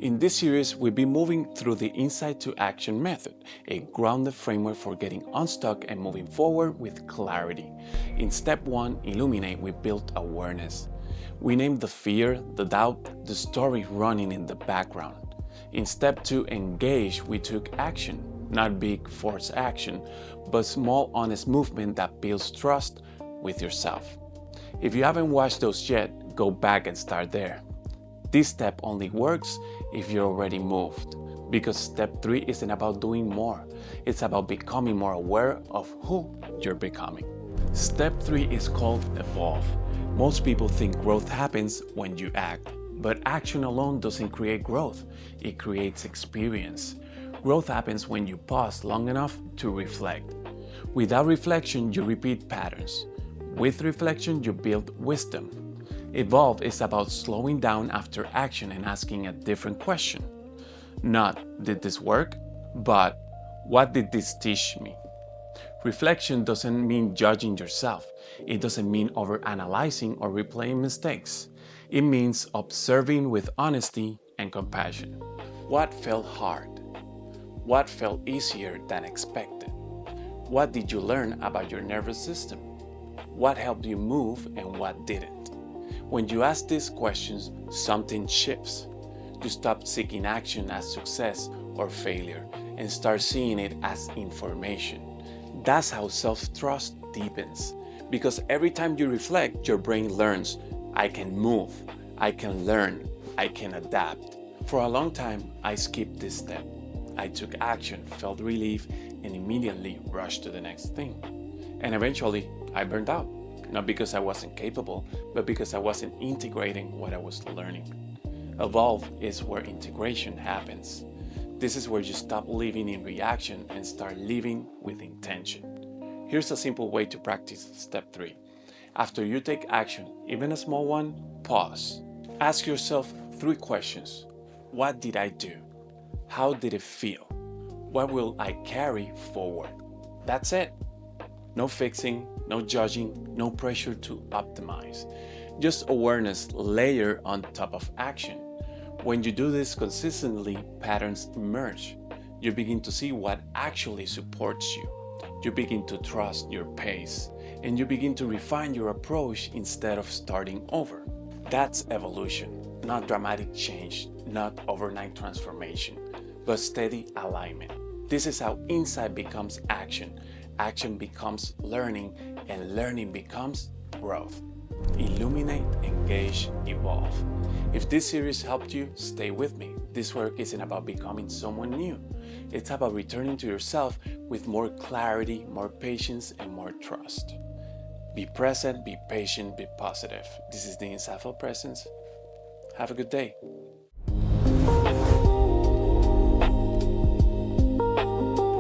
In this series, we'll be moving through the Insight to Action method, a grounded framework for getting unstuck and moving forward with clarity. In step 1, Illuminate, we built awareness. We named the fear, the doubt, the story running in the background. In step 2, Engage, we took action, not big forced action, but small honest movement that builds trust with yourself. If you haven't watched those yet, go back and start there. This step only works if you're already moved, because step 3 isn't about doing more, it's about becoming more aware of who you're becoming. Step 3 is called Evolve. Most people think growth happens when you act, but action alone doesn't create growth, it creates experience. Growth happens when you pause long enough to reflect. Without reflection, you repeat patterns. With reflection, you build wisdom. Evolve is about slowing down after action and asking a different question. Not, did this work? But, what did this teach me? Reflection doesn't mean judging yourself. It doesn't mean overanalyzing or replaying mistakes. It means observing with honesty and compassion. What felt hard? What felt easier than expected? What did you learn about your nervous system? What helped you move and what didn't? When you ask these questions, something shifts. You stop seeking action as success or failure and start seeing it as information. That's how self-trust deepens. Because every time you reflect, your brain learns, I can move, I can learn, I can adapt. For a long time, I skipped this step. I took action, felt relief, and immediately rushed to the next thing. And eventually, I burned out. Not because I wasn't capable, but because I wasn't integrating what I was learning. Evolve is where integration happens. This is where you stop living in reaction and start living with intention. Here's a simple way to practice step 3. After you take action, even a small one, pause. Ask yourself 3 questions. What did I do? How did it feel? What will I carry forward? That's it. No fixing, no judging, no pressure to optimize. Just awareness layered on top of action. When you do this consistently, patterns emerge. You begin to see what actually supports you. You begin to trust your pace, and you begin to refine your approach instead of starting over. That's evolution, not dramatic change, not overnight transformation, but steady alignment. This is how insight becomes action. Action becomes learning, and learning becomes growth. Illuminate, engage, evolve. If this series helped you, stay with me. This work isn't about becoming someone new. It's about returning to yourself with more clarity, more patience, and more trust. Be present, be patient, be positive. This is the Insightful Presence. Have a good day.